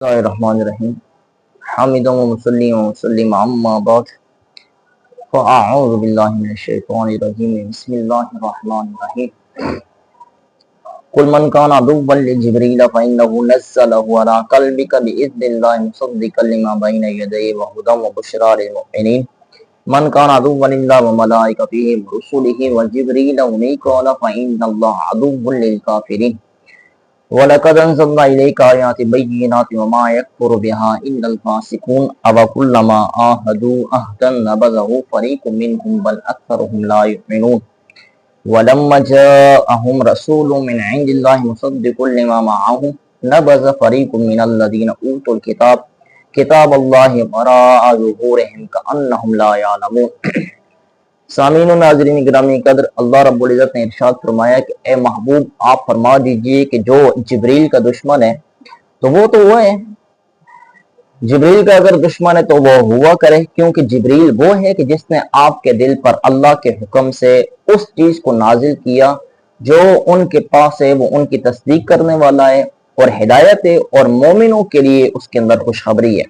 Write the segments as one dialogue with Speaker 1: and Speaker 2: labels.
Speaker 1: الله الرحمن الرحيم حامدا ومصلي ومسلم عما بعد فأعوذ بالله من الشيطان الرجيم بسم الله الرحمن الرحيم قل من كان عدوا لجبريل فإنه نزله على قلبك بإذن الله مصدقا لما بين يديه وهدى وبشرى للمؤمنين من كان عدوا لله وملائكته ورسله وجبريل وميكال فإن الله عدو للكافرين وَلَقَدْ أَنزَلْنَا إِلَيْكَ آيَاتٍ بَيِّنَاتٍ وَمَا يَكْفُرُ بِهَا إِلَّا الْفَاسِقُونَ أَوَكُلَّمَا عَاهَدُوا عَهْدًا نَبَذَهُ فَرِيقٌ مِّنْهُمْ بَلْ أَكْثَرُهُمْ لَا يُؤْمِنُونَ وَلَمَّا جَاءَهُمْ رَسُولٌ مِّنْ عِندِ اللَّهِ مُصَدِّقٌ لِّمَا مَعَهُمْ نَبَذَ فَرِيقٌ مِّنَ الَّذِينَ أُوتُوا الْكِتَابَ كِتَابَ اللَّهِ وَرَاءَ ظُهُورِهِمْ كَأَنَّهُمْ لَا يَعْلَمُونَ۔ سامعین و ناظرین گرامی قدر، اللہ رب العزت نے ارشاد فرمایا کہ اے محبوب آپ فرما دیجئے کہ جو جبریل کا دشمن ہے تو وہ ہے، جبریل کا اگر دشمن ہے تو وہ ہوا کرے، کیونکہ جبریل وہ ہے کہ جس نے آپ کے دل پر اللہ کے حکم سے اس چیز کو نازل کیا جو ان کے پاس ہے، وہ ان کی تصدیق کرنے والا ہے اور ہدایت ہے، اور مومنوں کے لیے اس کے اندر خوشخبری ہے۔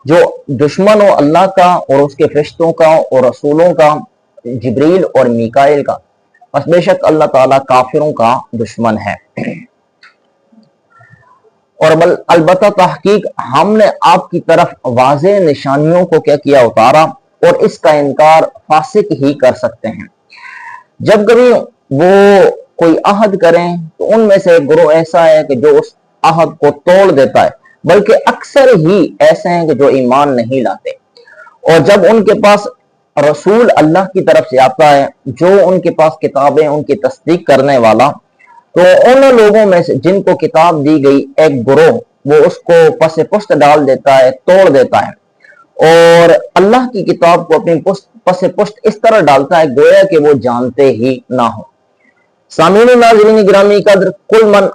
Speaker 1: جو دشمن ہو اللہ کا اور اس کے فرشتوں کا اور رسولوں کا، جبریل اور میکائیل کا، بس بے شک اللہ تعالیٰ کافروں کا دشمن ہے۔ اور البتہ تحقیق ہم نے آپ کی طرف واضح نشانیوں کو کیا کیا اتارا، اور اس کا انکار فاسق ہی کر سکتے ہیں۔ جب کبھی وہ کوئی عہد کریں تو ان میں سے ایک گروہ ایسا ہے کہ جو اس عہد کو توڑ دیتا ہے، بلکہ اکثر ہی ایسے ہیں کہ جو ایمان نہیں لاتے۔ اور جب ان کے پاس رسول اللہ کی طرف سے آتا ہے جو ان کے پاس کتابیں ان کی تصدیق کرنے والا، تو ان لوگوں میں سے جن کو کتاب دی گئی ایک گروہ وہ اس کو پس پشت ڈال دیتا ہے، توڑ دیتا ہے، اور اللہ کی کتاب کو اپنی پس پشت اس طرح ڈالتا ہے گویا کہ وہ جانتے ہی نہ ہو۔ سامعین و ناظرین گرامی قدر، کل من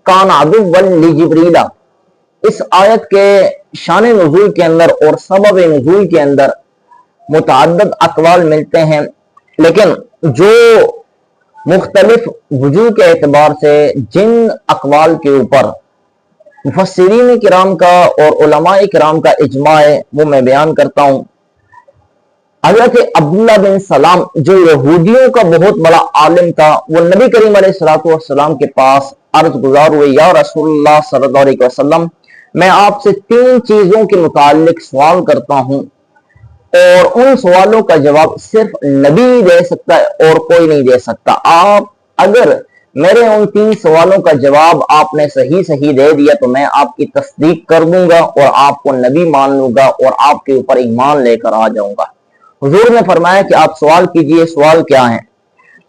Speaker 1: کان عدوا لجبریل، اس آیت کے شان نزول کے اندر اور سبب نزول کے اندر متعدد اقوال ملتے ہیں، لیکن جو مختلف وجوہ کے اعتبار سے جن اقوال کے اوپر مفسرین کرام کا اور علماء کرام کا اجماع ہے وہ میں بیان کرتا ہوں۔ حضرت عبداللہ بن سلام جو یہودیوں کا بہت بڑا عالم تھا، وہ نبی کریم علیہ السلام کے پاس عرض گزار ہوئے، یا رسول اللہ صلی اللہ علیہ وسلم، میں آپ سے 3 چیزوں کے متعلق سوال کرتا ہوں، اور ان سوالوں کا جواب صرف نبی دے سکتا ہے اور کوئی نہیں دے سکتا۔ آپ اگر میرے ان 3 سوالوں کا جواب آپ نے صحیح دے دیا تو میں آپ کی تصدیق کر دوں گا اور آپ کو نبی مان لوں گا اور آپ کے اوپر ایمان لے کر آ جاؤں گا۔ حضور نے فرمایا کہ آپ سوال کیجئے، سوال کیا ہیں؟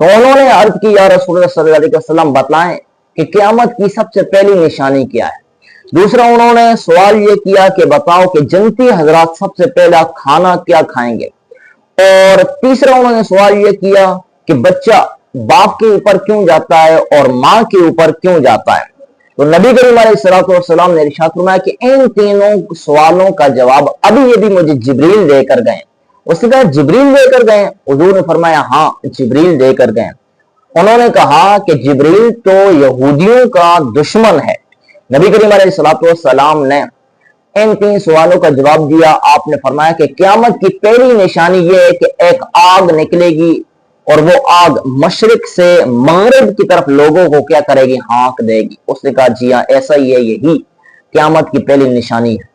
Speaker 1: تو انہوں نے عرض کی، یا رسول اللہ صلی اللہ علیہ وسلم بتائیں کہ قیامت کی سب سے پہلی نشانی کیا ہے؟ دوسرا انہوں نے سوال یہ کیا کہ بتاؤ کہ جنتی حضرات سب سے پہلا کھانا کیا کھائیں گے؟ اور تیسرا انہوں نے سوال یہ کیا کہ بچہ باپ کے اوپر کیوں جاتا ہے اور ماں کے اوپر کیوں جاتا ہے؟ تو نبی کریم علیہ السلام نے ارشاد فرمایا کہ ان تینوں سوالوں کا جواب ابھی ابھی مجھے جبریل دے کر گئے۔ اس نے کہا جبریل دے کر گئے؟ حضور نے فرمایا ہاں جبریل دے کر گئے۔ انہوں نے کہا کہ جبریل تو یہودیوں کا دشمن ہے۔ نبی کریم علیہ السلام نے ان 3 سوالوں کا جواب دیا۔ آپ نے فرمایا کہ قیامت کی پہلی نشانی یہ ہے کہ ایک آگ نکلے گی، اور وہ آگ مشرق سے مغرب کی طرف لوگوں کو کیا کرے گی؟ ہانک دے گی۔ اس نے کہا جی ہاں ایسا ہی ہے، یہی قیامت کی پہلی نشانی ہے۔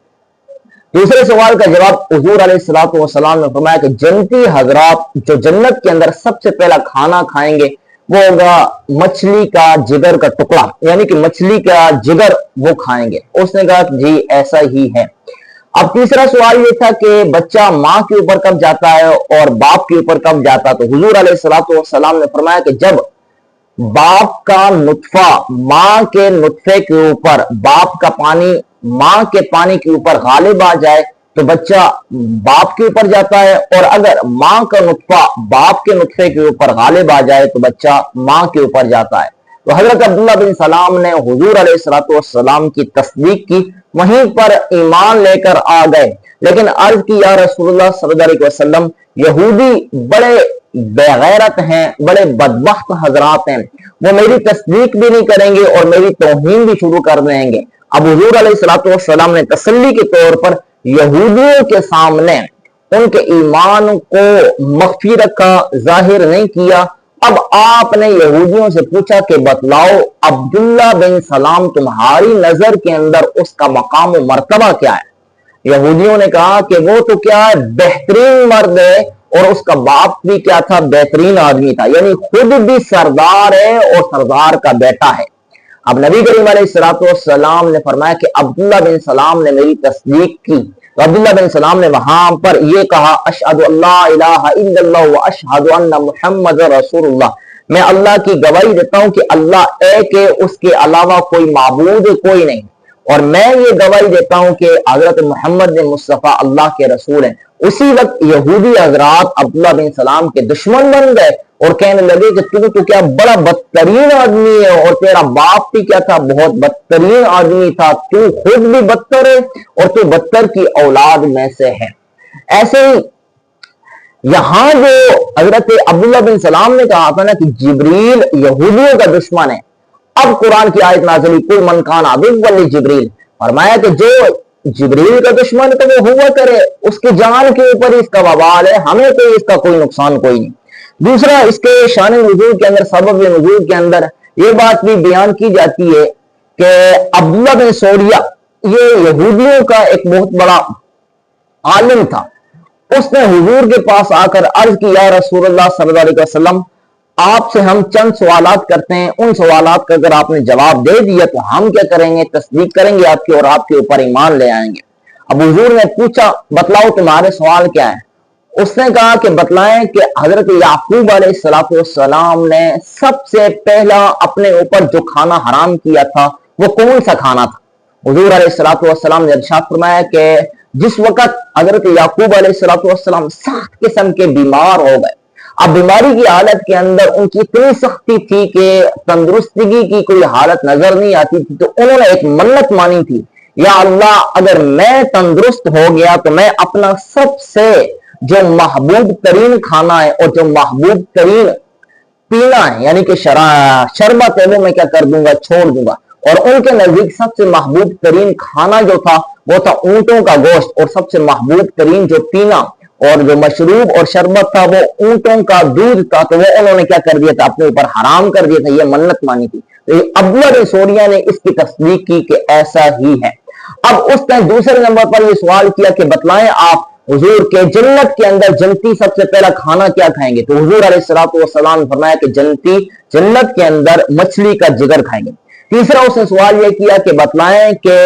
Speaker 1: دوسرے سوال کا جواب حضور علیہ السلام نے فرمایا کہ جنتی حضرات جو جنت کے اندر سب سے پہلا کھانا کھائیں گے وہ ہوگا مچھلی کا جگر کا ٹکڑا، یعنی کہ مچھلی کا جگر وہ کھائیں گے۔ اس نے کہا جی ایسا ہی ہے۔ اب تیسرا سوال یہ تھا کہ بچہ ماں کے اوپر کب جاتا ہے اور باپ کے اوپر کب جاتا؟ تو حضور علیہ السلام نے فرمایا کہ جب باپ کا نطفہ ماں کے نطفے کے اوپر، باپ کا پانی ماں کے پانی کے اوپر غالب آ جائے تو بچہ باپ کے اوپر جاتا ہے، اور اگر ماں کا نطفہ باپ کے نطفے کے اوپر غالب آ جائے تو بچہ ماں کے اوپر جاتا ہے۔ تو حضرت عبداللہ بن سلام نے حضور علیہ السلام کی تصدیق کی، وہیں پر ایمان لے کر آ گئے، لیکن عرض کی یا رسول اللہ صلی اللہ علیہ وسلم یہودی بڑے بے غیرت ہیں، بڑے بدبخت حضرات ہیں، وہ میری تصدیق بھی نہیں کریں گے اور میری توہین بھی شروع کر دیں گے۔ अब हुजूर अलैहिस्सलाम ने तसल्ली के तौर पर यहूदियों के सामने उनके ईमान को मगफिरत का जाहिर नहीं किया। अब आपने यहूदियों से पूछा कि बतलाओ अब्दुल्ला बिन सलाम तुम्हारी नजर के अंदर उसका मकाम और मर्तबा क्या है? यहूदियों ने कहा कि वो तो क्या है, बेहतरीन मर्द है और उसका बाप भी क्या था, बेहतरीन आदमी था, यानी खुद भी सरदार है और सरदार का बेटा है। अब नबी करीम अलैहिस्सलाम ने फरमाया कि अब्दुल्ला बिन सलाम ने मेरी तस्दीक की, तो अब्दुल्ला बिन सलाम ने वहां पर यह कहा अशहदु अल्ला इलाहा इल्लल्लाह व अशहदु अन्ना मुहम्मदुर रसूलुल्लाह, मैं अल्लाह की गवाही देता हूं कि अल्लाह एक है, उसके अलावा कोई माबूद कोई नहीं, और मैं ये गवाही देता हूं कि हजरत मोहम्मद मुस्तफ़ा अल्लाह के रसूल हैं। उसी वक्त यहूदी हजरात अब्दुल्ला बिन सलाम के दुश्मन बन गए और कहने लगे कि तू तो क्या बड़ा बदतरीन आदमी है और तेरा बाप भी क्या था, बहुत बदतरीन आदमी था, तू खुद भी बदतर है और तू बदतर की औलाद में से है। ऐसे ही यहां जो हजरत अब्दुल्ला बिन सलाम ने कहा था ना कि जिब्रील यहूदियों का दुश्मन है, अब कुरान की आयत नाज़िल हुई कुल मन कान अदुव्वन जिब्रील, फरमाया कि जो जिब्रील का दुश्मन तो वो हुआ करे, उसकी जान के ऊपर इसका वबाल है, हमें कोई इसका कोई नुकसान कोई नहीं। दूसरा, इसके शान नुज़ूल के अंदर, सबब नुज़ूल के अंदर ये बात भी बयान की जाती है कि अब्दुल्ला बिन सौरिया ये यहूदियों का एक बहुत बड़ा आलिम था। उसने हुजूर के पास आकर अर्ज की, या रसूलुल्लाह सल्लल्लाहु अलैहि वसल्लम, आपसे हम चंद सवालात करते हैं, उन सवालात का अगर आपने जवाब दे दिया तो हम क्या करेंगे, तस्दीक करेंगे आपकी और आपके ऊपर ईमान ले आएंगे। अब हुजूर ने पूछा बतलाओ तुम्हारे सवाल क्या है? उसने कहा कि बतलाएं कि हजरत याकूब अलैहिस्सलाम ने सबसे पहला अपने ऊपर जो खाना हराम किया था वो कौन सा खाना था? हुजूर अलैहिस्सलाम ने इरशाद फरमाया कि जिस वक्त हजरत याकूब अलैहिस्सलाम सख्त किस्म के बीमार हो गए, अब बीमारी की हालत के अंदर उनकी इतनी सख्ती थी कि तंदुरुस्ती की कोई हालत नजर नहीं आती थी, तो उन्होंने एक मन्नत मानी थी, या अल्लाह अगर मैं तंदुरुस्त हो गया तो मैं अपना सबसे जो महबूब तरीन खाना है और जो महबूब तरीन पीना है यानी कि शरबत है वो मैं क्या कर दूंगा, छोड़ दूंगा। और उनके नजदीक सबसे महबूब तरीन खाना जो था वो था ऊंटों का गोश्त, और सबसे महबूब तरीन जो पीना और जो मशरूब और शरबत था वो ऊंटों का दूध था, तो वो उन्होंने क्या कर दिया था, अपने ऊपर हराम कर दिया था, ये मन्नत मानी थी। तो अब्दुल्ला बिन सौरिया ने इसकी तस्दीक की कि ऐसा ही है। अब उसने दूसरे नंबर पर यह सवाल किया कि बतलाएं आप हुजूर के जन्नत के अंदर जन्नती सबसे पहला खाना क्या खाएंगे? तो हुजूर अलैहिस्सलाम ने फरमाया कि जन्नती जन्नत के अंदर मछली का जिगर खाएंगे। तीसरा उसने सवाल यह किया कि बतलाएं कि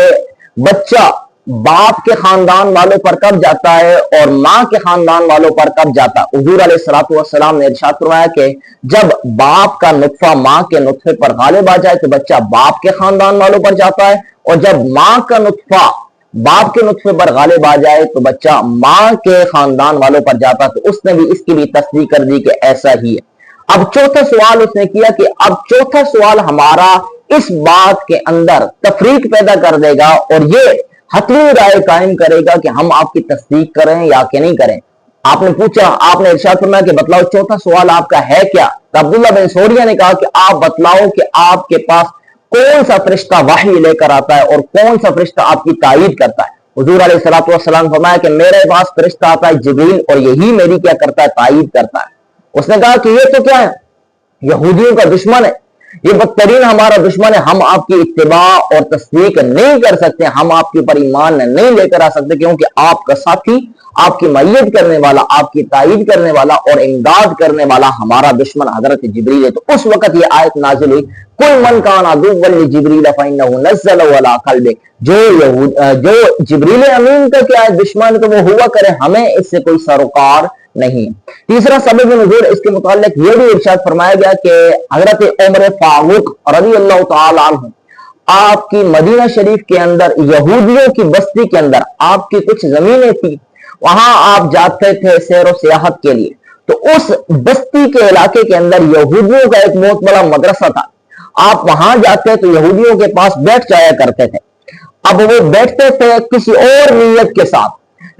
Speaker 1: बच्चा बाप के खानदान वालों पर कब जाता है और मां के खानदान वालों पर कब जाता है? हुजूर अलैहिस्सलाम ने इरशाद फरमाया कि जब बाप का नुत्फा मां के नुत्फे पर गालिब आ जाए तो बच्चा बाप के खानदान वालों पर जाता है, और जब मां का नुत्फा बाप के नुत्फे पर गालिब आ जाए तो बच्चा मां के खानदान वालों पर जाता है। तो उसने भी इसकी भी तस्दीक कर दी कि ऐसा ही है। अब चौथा सवाल उसने किया कि अब चौथा सवाल हमारा इस बात के अंदर तफरीक पैदा कर देगा और ये हतमी राय कायम करेगा कि हम आपकी तस्दीक करें या कि नहीं करें। आपने पूछा, आपने इरशाद फरमाया कि बतलाओ चौथा सवाल आपका है क्या? तो अब्दुल्ला बिन सौरिया ने कहा कि आप बतलाओ कि आपके पास कौन सा फरिश्ता वही लेकर आता है और कौन सा फरिश्ता आपकी तायीद करता है? हुजूर अलैहिस्सलाम फरमाया कि मेरे पास फरिश्ता आता है जिब्रील, और यही मेरी क्या करता है, तायीद करता है। उसने कहा कि ये तो क्या है, यहूदियों का दुश्मन है, ये बदतरीन हमारा दुश्मन है, हम आपकी इत्तिबा और तस्दीक नहीं कर सकते, हम आपके ऊपर ईमान नहीं लेकर आ सकते, क्योंकि आपका साथी, आपकी मय्यत करने वाला, आपकी तायीद करने वाला और इमदाद करने वाला हमारा दुश्मन हजरत जिब्रील है। तो उस वक्त ये आयत नाजिल हुई, कुल मन कान अदुव्वन लिजिब्रील फइन्नहु नज़्ज़लहु अला क़ल्बिक, जो जिब्रील अमीन का क्या है दुश्मन, तो वो हुआ करे, हमें इससे कोई सरोकार नहीं। तीसरा सबब नुज़ूल इसके मुताल्लिक ये भी इरशाद फरमाया गया कि हजरत उमर फारूक रज़ियल्लाहु तआला अन्हु आपकी मदीना शरीफ के अंदर यहूदियों की बस्ती के अंदर आपकी कुछ जमीनें थी, वहां आप जाते थे सैर और सियाहत के लिए। तो उस बस्ती के इलाके के अंदर यहूदियों का एक बहुत बड़ा मदरसा था, आप वहां जाते तो यहूदियों के पास बैठ जाया करते थे। अब वो बैठते थे किसी और नीयत के साथ,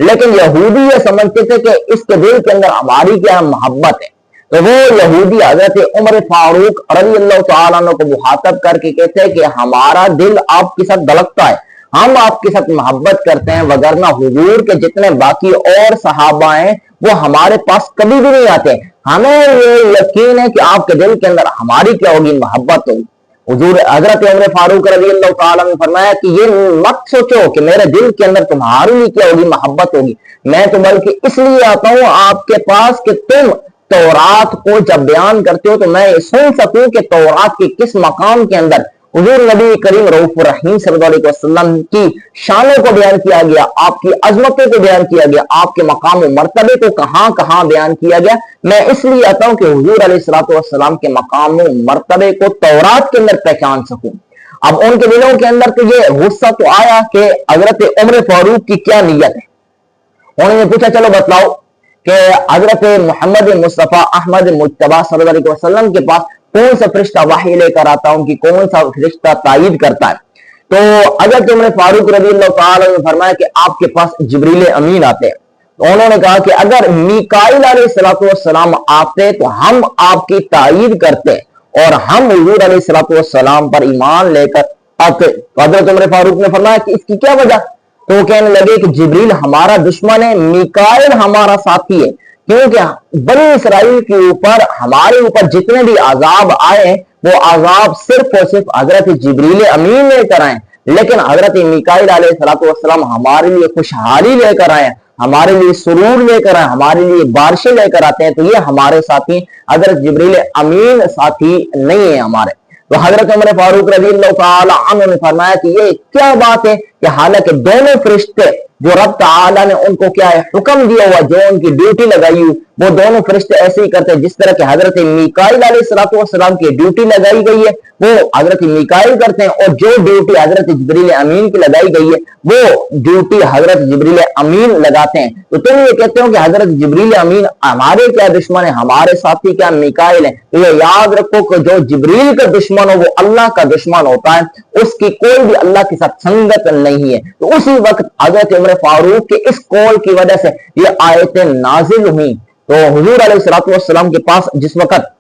Speaker 1: लेकिन यहूदी ये समझते थे कि इसके दिल के अंदर हमारी क्या मोहब्बत है, तो वो यहूदी हजरत उमर फारूक रज़ी अल्लाह तआला अन्हु को मुखातब करके कहते हैं कि हमारा दिल आपके साथ धड़कता है, हम आपके साथ मोहब्बत करते हैं, वगरना हुजूर के जितने बाकी और सहाबा हैं वो हमारे पास कभी भी नहीं आते। हमें ये यकीन है कि आपके दिल के अंदर हमारी क्या होगी, मोहब्बत होगी। हुजूर हजरत उमर फारूक रज़ी अल्लाह तआला ने फरमाया कि ये मत सोचो कि मेरे दिल के अंदर तुम्हारी लिए क्या होगी, मोहब्बत होगी। मैं तो बल्कि इसलिए आता हूं आपके पास कि तुम तौरात को जब बयान करते हो तो मैं ये सुन सकूं कि तौरात के किस मकाम के अंदर हुजूर नबी करीम रऊफ़ुर रहीम सल्लल्लाहु अलैहि वसल्लम की शानों को बयान किया गया, आपकी अजमतों को बयान किया गया, आपके मकाम और मर्तबे को कहां कहां बयान किया गया। मैं इसलिए आता हूं कि हुजूर अलैहिस्सलातु वस्सलाम के मकाम और मर्तबे को तौरात के अंदर पहचान सकूं। अब उनके दिलों के अंदर तो ये गुस्सा तो आया कि हजरत उमर फारूक की क्या नीयत है। उन्होंने पूछा चलो बतलाओ कि हजरत मोहम्मद मुस्तफा अहमद मुज्तबा सल्लल्लाहु अलैहि वसल्लम के पास कौन सा फरिश्ता वही लेकर आता है, उनकी कौन सा फरिश्ता तायीद करता है। तो हजरत उमर फारूक रज़ी अल्लाह तआला ने फरमाया कि आपके पास जिब्रील अमीन आते हैं। तो उन्होंने कहा कि अगर मीकाईल अलैहिस्सलातु वस्सलाम आते तो हम आपकी तायीद करते और हम हुजूर अलैहिस्सलातु वस्सलाम पर ईमान लेकर आते। तो हजरत उमर फारूक ने फरमाया कि इसकी क्या वजह। तो कहने लगे कि जिब्रील हमारा दुश्मन है, मीकाईल हमारा साथी है, क्योंकि बनी इसराइल के ऊपर हमारे ऊपर जितने भी अजाब आए वो अजाब सिर्फ और सिर्फ हजरत जिब्रील अमीन लेकर आए, लेकिन हजरत मीकाईल अलैहिस्सलातु वस्सलाम हमारे लिए खुशहाली लेकर आए, हमारे लिए सुरूर लेकर आए, हमारे लिए बारिशें लेकर आते हैं। तो ये हमारे साथी हजरत जिब्रील अमीन साथी नहीं है हमारे। तो हजरत उमर फारूक रज़ी अल्लाह तआला अन्हु ने फरमाया कि ये क्या बात है कि हालांकि दोनों फरिश्ते जो रब तआला ने उनको क्या है हुक्म दिया हुआ, जो उनकी ड्यूटी लगाई हुई, वो दोनों फरिश्ते ऐसे ही करते हैं जिस तरह के हजरत मीकाईल अलैहिस्सलातु वस्सलाम की ड्यूटी लगाई गई है वो हजरत मीकाईल करते हैं, और जो ड्यूटी हजरत जिब्रील अमीन की लगाई गई है वो ड्यूटी हजरत जिब्रील अमीन लगाते हैं। तो तुम ये कहते हो कि हजरत जिब्रील अमीन हमारे क्या दुश्मन है, हमारे साथी क्या मीकाईल है। तो ये याद रखो कि जो जिब्रील का दुश्मन हो वो अल्लाह का दुश्मन होता है, उसकी कोई भी अल्लाह के साथ संगत नहीं है। तो उसी वक्त हजरत उमर फारूक के इस कौल की वजह से ये आयतें नाजिल हुई। तो हुजूर अलैहिस्सलातु वस्सलाम के पास जिस वक्त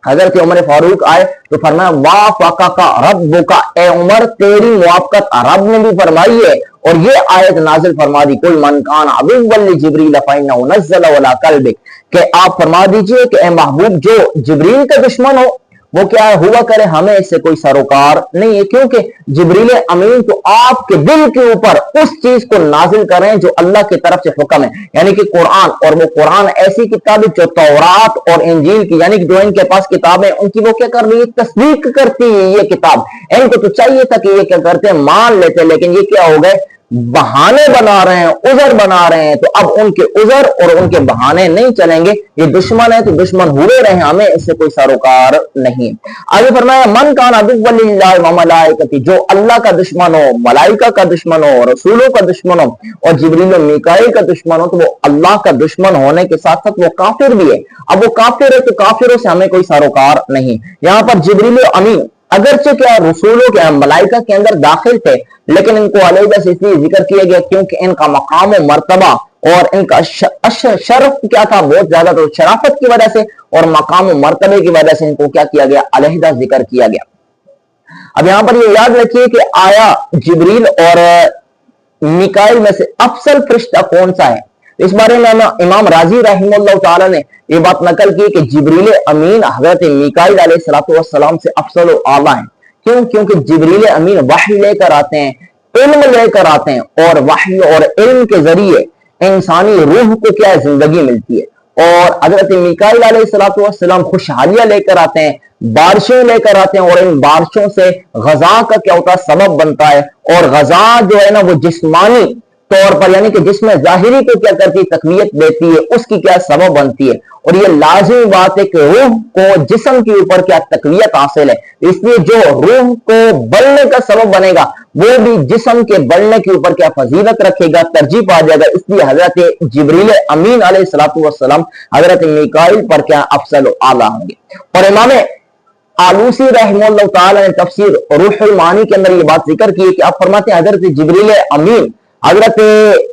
Speaker 1: हजरत उमर फारूक आए तो फरमाया वाफ़क़ा का रब्बुका, ए उमर तेरी मुआफ़क़त रब ने भी फरमाई है। और ये आयत नाजिल फरमा दी कुल मन कान अदुव्वन लिजिब्रील फ़इन्नहु नज़्ज़ल अला क़ल्बिक, कि आप फरमा दीजिए कि ए महबूब जो जिब्रील का दुश्मन हो वो क्या हुआ करे, हमें इससे कोई सरोकार नहीं है, क्योंकि जिब्रील अमीन तो आपके दिल के ऊपर उस चीज को नाजिल करें जो अल्लाह की तरफ से हुक्म है, यानी कि कुरान। और वो कुरान ऐसी किताब है जो तौरात और इंजील की, यानी कि जो इनके पास किताबें उनकी वो क्या कर रही है, तस्दीक करती है ये किताब। इनको तो चाहिए था कि ये क्या करते हैं, मान लेते, लेकिन ये क्या हो गए, बहाने बना रहे हैं, उजर बना रहे हैं। तो अब उनके उजर और उनके बहाने नहीं चलेंगे। ये दुश्मन है तो दुश्मन हुए रहे, हमें इससे कोई सरोकार नहीं। आगे फरमाया मन कान अदुव्वन लिल्लाहि व मलाइकती, जो अल्लाह का दुश्मन हो, मलाइका का दुश्मन हो, रसूलों का दुश्मन हो और जिब्रील और मीकाईल का दुश्मन हो, तो वो अल्लाह का दुश्मन होने के साथ साथ वो काफिर भी है। अब वो काफिर है तो काफिरों से हमें कोई सरोकार नहीं। यहाँ पर जिब्रील अमीन अगरचे क्या रसूलों के मलाइका के अंदर दाखिल थे, लेकिन इनको अलहदा से इसलिए जिक्र किया गया क्योंकि इनका मकाम मर्तबा और इनका शरफ क्या था, बहुत ज्यादा, तो शराफत की वजह से और मकाम मर्तबे की वजह से इनको क्या किया गया, अलहदा जिक्र किया गया। अब यहां पर ये याद रखिए कि आया जिब्रील और मीकाईल में से अफसल फरिश्ता कौन सा है। इस बारे में इमाम राजी रहमतुल्लाह ताला ने ये बात नकल की कि जिब्रील अमीन हजरत मीकाईल अलैहिस्सलातु वस्सलाम से अफसल और आला है। क्यों? क्योंकि जिब्रील अमीन वही लेकर आते हैं, इल्म लेकर आते हैं, और वही और इल्म के जरिए इंसानी रूह को क्या जिंदगी मिलती है। और हजरत मीकाईल अलैहिस्सलातु वस्सलाम खुशहालियां लेकर आते हैं, बारिशें लेकर आते हैं, और इन बारिशों से गजा का क्या होता है, सबब बनता है। और गजा जो है ना वो जिस्मानी तौर पर, यानी कि जिसमें जाहिरी को क्या करती है, तकवीयत देती है, उसकी क्या सबब बनती है। और ये लाजिमी बात है कि रूह को जिस्म के ऊपर क्या तकवीयत हासिल है, इसलिए जो रूह को बढ़ने का सबब बनेगा वो भी जिस्म के बढ़ने के ऊपर क्या फजीलत रखेगा, तरजीह पा जाएगा। इसलिए हजरत जिब्रील अमीन अलैहिस्सलातु वस्सलाम हजरत मीकाईल पर क्या अफसल आला होंगे। और इमाम आलूसी रहमतुल्लाह ताला ने तफसीर रूहुल मानी के अंदर ये बात जिक्र की है कि आप फरमाते हैं हजरत जिब्रील अमीन حضرت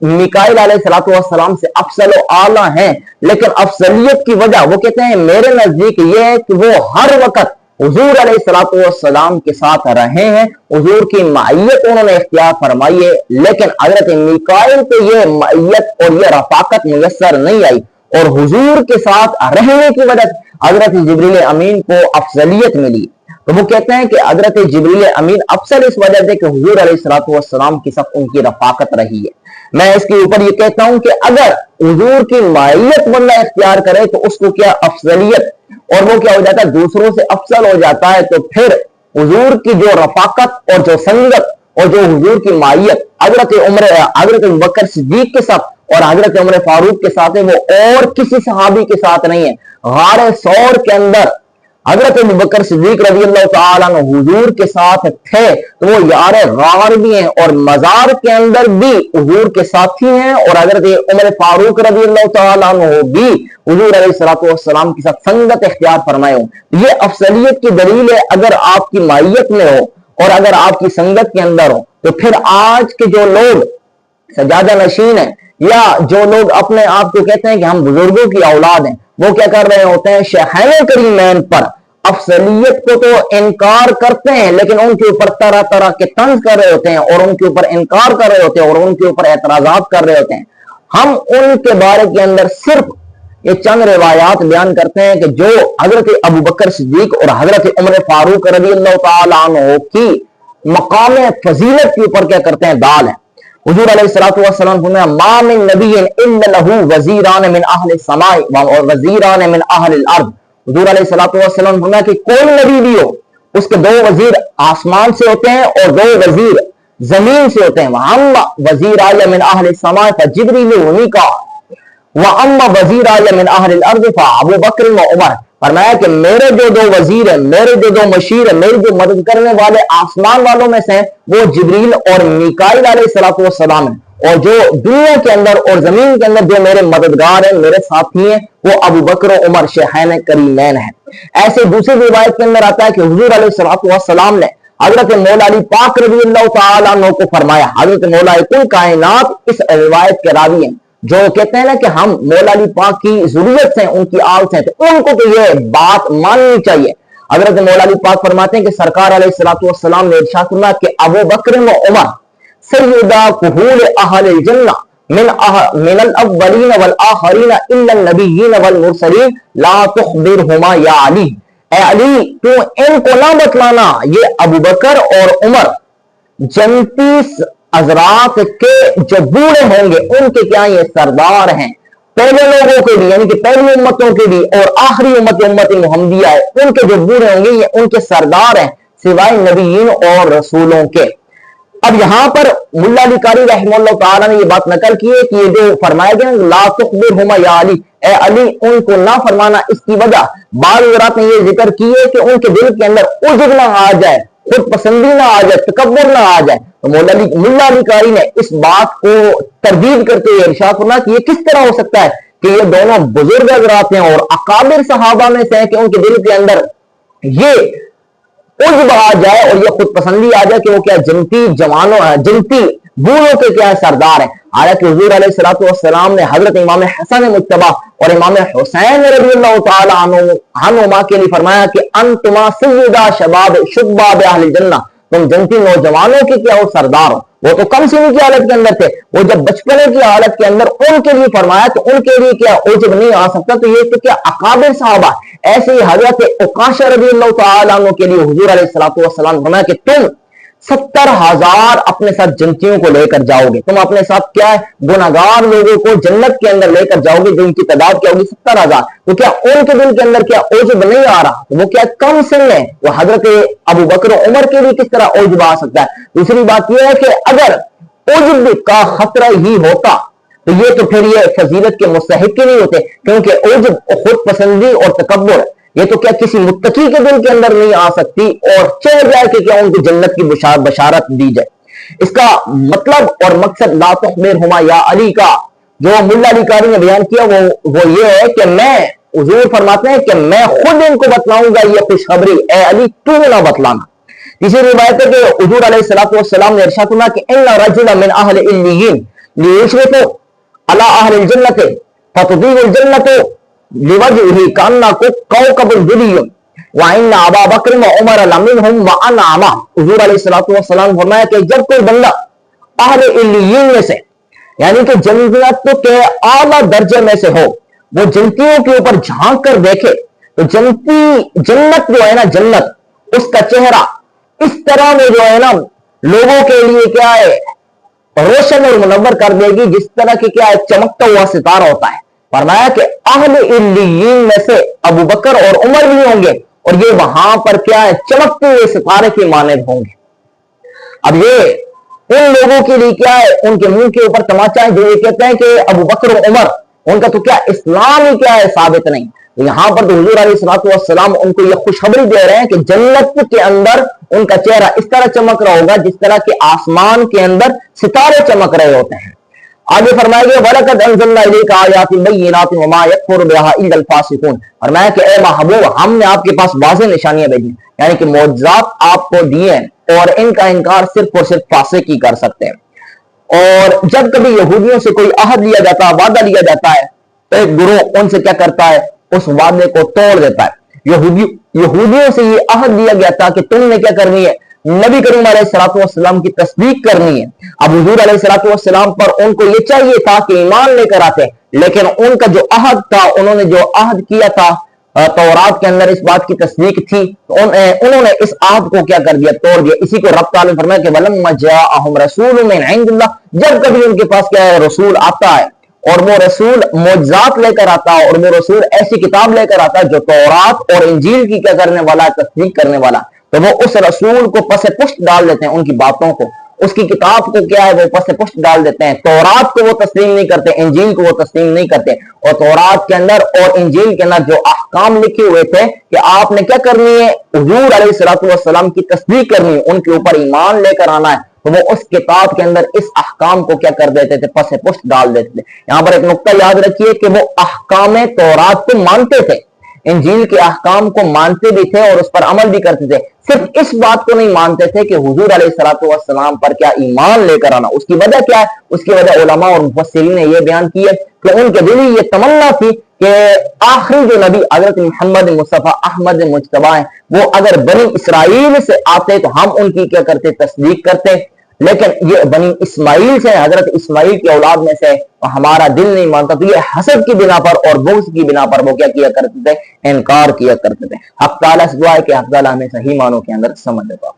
Speaker 1: میکائیل علیہ السلام سے افضل و اعلیٰ ہیں، لیکن افضلیت کی وجہ وہ کہتے ہیں میرے نزدیک یہ ہے کہ وہ ہر وقت حضور علیہ السلام کے ساتھ رہے ہیں، حضور کی معیت انہوں نے اختیار فرمائی ہے، لیکن حضرت میکائیل کو یہ معیت اور یہ رفاقت میسر نہیں آئی، اور حضور کے ساتھ رہنے کی وجہ حضرت جبریل امین کو افضلیت ملی۔ تو وہ کہتے ہیں کہ حضرت جبریل امین افضل اس وجہ سے کہ حضور علیہ السلام کے ساتھ ان کی رفاقت رہی ہے۔ میں اس کے اوپر یہ کہتا ہوں کہ اگر حضور کی معیت بندہ اختیار کرے تو اس کو کیا افضلیت اور وہ کیا ہو جاتا ہے، دوسروں سے افضل ہو جاتا ہے۔ تو پھر حضور کی جو رفاقت اور جو سنگت اور جو حضور کی معیت حضرت بکر صدیق کے ساتھ اور حضرت عمر فاروق کے ساتھ ہے، وہ اور کسی صحابی کے ساتھ نہیں ہے۔ غار ثور کے اندر حضرت بکر صدیق رضی اللہ تعالیٰ عنہ حضور کے ساتھ تھے، تو وہ یار غار بھی ہیں، اور مزار کے اندر بھی حضور کے ساتھی ہیں، اور حضرت عمر فاروق رضی اللہ تعالیٰ عنہ بھی حضور علیہ السلام کے ساتھ سنگت اختیار فرمائے ہوں۔ یہ افضلیت کی دلیل ہے۔ اگر آپ کی معیت میں ہو اور اگر آپ کی سنگت کے اندر ہو، تو پھر آج کے جو لوگ سجادہ نشین ہیں یا جو لوگ اپنے آپ کو کہتے ہیں کہ ہم بزرگوں کی اولاد ہیں، وہ کیا کر رہے ہوتے ہیں، شیخین کریمین پر افضلیت کو تو انکار کرتے ہیں، لیکن ان کے اوپر طرح طرح کے طنز کر رہے ہوتے ہیں اور ان کے اوپر انکار کر رہے ہوتے ہیں اور ان کے اوپر اعتراضات کر رہے ہوتے ہیں۔ ہم ان کے بارے کے اندر صرف یہ چند روایات بیان کرتے ہیں کہ جو حضرت ابو بکر صدیق اور حضرت عمر فاروق رضی اللہ تعالیٰ عنہ کی مقام فضیلت کے اوپر کیا کرتے ہیں، دال ہیں۔ حضور علیہ السلام فرمایا ما من نبی الا له وزیران من اہل السماء ووزیران من اہل الارض۔ حضور علیہ السلام فرمایا کہ کوئی نبی بھی ہو، اس کے دو وزیر آسمان سے ہوتے ہیں اور دو وزیر زمین سے ہوتے ہیں۔ وَأَمَّا وَزِيرَايَ مِنْ أَهْلِ السَّمَاءِ فَجِبْرِيلُ وَمِيكَائِلُ وَأَمَّا وَزِيرَايَ مِنْ أَهْلِ الْأَرْضِ فَأَبُو بَكْرٍ وَعُمَرَ۔ فرمایا کہ میرے جو دو وزیر ہیں، میرے جو دو مشیر ہیں، میری جو مدد کرنے والے آسمان والوں میں سے ہیں، وہ جبریل اور میکائیل علیہ السلام ہیں، اور جو دنیا کے اندر اور زمین کے اندر جو میرے مددگار ہیں، میرے ساتھی ہیں، وہ ابو بکر و عمر شیخین کریمین ہیں۔ ایسے دوسری روایت کے اندر آتا ہے کہ حضور علیہ السلام نے حضرت مولا علی پاک رضی اللہ تعالیٰ عنہ کو فرمایا، حضرت مولا کل کائنات اس روایت کے راوی ہیں، جو کہتے ہیں نا کہ ہم مولا علی پاک کی ضروریت سے، ان کی آل سے، تو ان کو تو یہ بات ماننی چاہیے۔ حضرت مولا علی پاک فرماتے ہیں کہ سرکار علیہ السلام نے ارشاد فرمایا کہ ابو بکر و عمر سیدہ کہول اہل الجنہ من الاولین والآخرین الا النبیین والمرسلین لا تخبرہما یا علی۔ اے علی تو ان کو نہ بتلانا، یہ ابو بکر اور عمر جنتی حضرات کے جو بوڑھے ہوں گے ان کے کیا یہ سردار ہیں، پہلے لوگوں کے بھی یعنی کہ پہلی امتوں کے بھی اور آخری امت محمدیہ ہے، ان کے جو بوڑھے ہوں گے یہ ان کے سردار ہیں سوائے نبیین اور رسولوں کے۔ اب یہاں پر ملا علی قاری رحمہ اللہ تعالیٰ نے یہ بات نقل کی ہے کہ یہ جو فرمایا گیا لا تخبرہما یا علی، اے علی ان کو نہ فرمانا، اس کی وجہ بعض حضرات نے یہ ذکر کی ہے کہ ان کے دل کے اندر عجب نہ آ جائے، خود پسندی نہ آ جائے، تکبر نہ آ جائے۔ تو ملا علی قاری نے اس بات کو تردید کرتے ہوئے ارشاد فرمایا کہ یہ کس طرح ہو سکتا ہے کہ یہ دونوں بزرگ حضرات ہیں اور اکابر صحابہ میں سے ہیں کہ ان کے دل کے اندر یہ عجب آ جائے اور یہ خود پسندی آ جائے کہ وہ کیا جنتی بوڑھوں کے کیا سردار ہیں۔ حالانکہ حضور علیہ السلام نے حضرت امام حسن مجتبی اور امام حسین رضی اللہ تعالی عنہما کے لیے فرمایا کہ انتما سیدہ شباب اہل الجنہ، تم جنتی نوجوانوں کے کیا ہو سردار ہو۔ وہ تو کم سنی کی حالت کے اندر تھے، وہ جب بچپنے کی حالت کے اندر ان کے لیے فرمایا تو ان کے لیے کیا عجب نہیں آ سکتا، تو یہ تو کیا اکابر صحابہ۔ ایسے ہی حضرت عکاشہ رضی اللہ تعالیٰ عنہ کے لیے حضور علیہ السلام فرمایا کہ تم 70,000 اپنے ساتھ جنتیوں کو لے کر جاؤ گے، تم اپنے ساتھ کیا ہے گناہگار لوگوں کو جنت کے اندر لے کر جاؤ گے، جو ان کی تعداد کیا ہوگی 70,000۔ تو کیا ان کے دل کے اندر کیا عجب نہیں آ رہا؟ وہ کیا کم سن ہے، وہ حضرت ابو بکر و عمر کے لیے کس طرح عجب آ سکتا ہے؟ دوسری بات یہ ہے کہ اگر عجب کا خطرہ ہی ہوتا تو یہ تو پھر یہ فضیلت کے مستحق ہی نہیں ہوتے، کیونکہ عجب خود پسندی اور تکبر یہ تو کیا کسی متقی کے دل کے اندر نہیں آ سکتی اور چاہ جائے کہ کیا ان کو جنت کی بشارت دی جائے۔ اس کا مطلب اور مقصد لا تخبرہما یا علی کا جو ملا علی قاری نے بیان کیا وہ یہ ہے کہ میں حضور فرماتے ہیں کہ میں خود ان کو بتلاؤں گا یہ خوشخبری، اے علی تو نہ بتلانا۔ तीसरी रिवायत है कि हुजूर अलैहिस्सलातु वस्सलाम ने इरशाद फरमाया कि इन्ना रजुला मिन अहल इल्लियीन लियुशरिफु अला अहलिल जन्नति फतुदीहुल जन्नतु लिवजहिही कान्ना कौकबुल दुरियुन व इन्ना अबा बकर व उमर लमिनहुम व अना अमा। हुजूर अलैहिस्सलातु वस्सलाम फरमाया कि जब कोई बंदा अहल इल्लियीन में से यानी कि जन्नत के आला दर्जे में से हो, वो जन्नतियों के ऊपर झांक कर देखे तो जन्नत जो है ना, जन्नत उसका चेहरा इस तरह में जो है ना लोगों के लिए क्या है रोशन और मुनव्वर कर देगी, जिस तरह की क्या है चमकता हुआ सितारा होता है। फरमाया कि अहले इल्लियीन में से अबू बकर और उमर भी होंगे और ये वहां पर क्या है चमकते हुए सितारे के मानद होंगे। अब ये उन लोगों के लिए क्या है, उनके मुंह के ऊपर तमाचा है जो ये कहते हैं कि अबू बकर और उमर उनका तो क्या इस्लाम ही क्या है साबित नहीं। तो यहां पर तो हुजूर अलैहिस्सलातु वस्सलाम उनको ये खुशखबरी दे रहे हैं कि जन्नत के अंदर उनका चेहरा इस तरह चमक रहा होगा जिस तरह के आसमान के अंदर सितारे चमक रहे होते हैं। आगे फरमाया गया वलकद अंज़लना इलैका आयातिन बय्यिनातिन वमा यकफुरु बिहा इल्लल फासिकून। फरमाया कि ए महबूब हमने आपके पास वाज़ेह निशानियां भेजी, यानी कि मौजज़ात आपको दिए और इनका इनकार सिर्फ और सिर्फ फासिक ही कर सकते हैं। और जब कभी यहूदियों से कोई अहद लिया जाता है, वादा लिया जाता है, तो एक गिरोह उनसे क्या करता है, उस वादे को तोड़ देता है। यहूदियों से ये अहद दिया गया था कि तुमने क्या करनी है, नबी करीम अलैहिस्सलातु वस्सलाम की तस्दीक करनी है। अब हुजूर अलैहिस्सलातु वस्सलाम पर उनको ये चाहिए था कि ईमान लेकर आते, लेकिन उनका जो अहद था, उन्होंने जो अहद किया था तौरात के अंदर इस बात की तस्दीक थी, उन्होंने इस अहद को क्या कर दिया, तोड़ दिया। इसी को रब ताला ने फरमाया कि वलम्मा जाअहुम रसूलुम मिन इंदिल्लाह, जब कभी उनके पास क्या है रसूल आता है और वो रसूल मौजज़ात लेकर आता है और वो रसूल ऐसी किताब लेकर आता है जो तौरात और इंजील की क्या करने वाला है, तस्दीक करने वाला, तो वो उस रसूल को पसे पुष्ट डाल देते हैं, उनकी बातों को, उसकी किताब को क्या है वो पसे पुष्ट डाल देते हैं। तौरात को वो तस्लीम नहीं करते, इंजील को वो तस्लीम नहीं करते। और तौरात के अंदर और इंजील के अंदर जो अहकाम लिखे हुए थे कि आपने क्या करनी है, हुजूर अलैहिस्सलातु वस्सलाम की तस्दीक करनी है, उनके ऊपर ईमान लेकर आना है, तो वो उस किताब के अंदर इस अहकाम को क्या कर देते थे, पसे पुष्ट डाल देते थे। यहां पर एक नुक्ता याद रखिए कि वो अहकाम तौरात को मानते थे, इंजील के अहकाम को मानते भी थे और उस पर अमल भी करते थे, सिर्फ इस बात को नहीं मानते थे कि हुजूर अलैहिस्सलातु वस्सलाम पर क्या ईमान लेकर आना। उसकी वजह क्या है, उसकी वजह उलमा और मुफस्सिरीन ने यह बयान की है कि उनके दिल में यह तमन्ना थी कि आखिरी जो नबी हजरत मोहम्मद मुस्तफा अहमद मुज्तबा है, वो अगर बनी इसराइल से आते तो हम उनकी क्या करते, तस्दीक करते, लेकिन ये बनी इस्माइल से, हजरत इस्माइल की औलाद में से, तो हमारा दिल नहीं मानता। तो ये हसद की बिना पर और बुग़्ज़ की बिना पर वो क्या किया करते थे, इनकार किया करते थे। हक़ ताला से दुआ है कि हक़ ताला हमें सही मानों के अंदर समझ देता।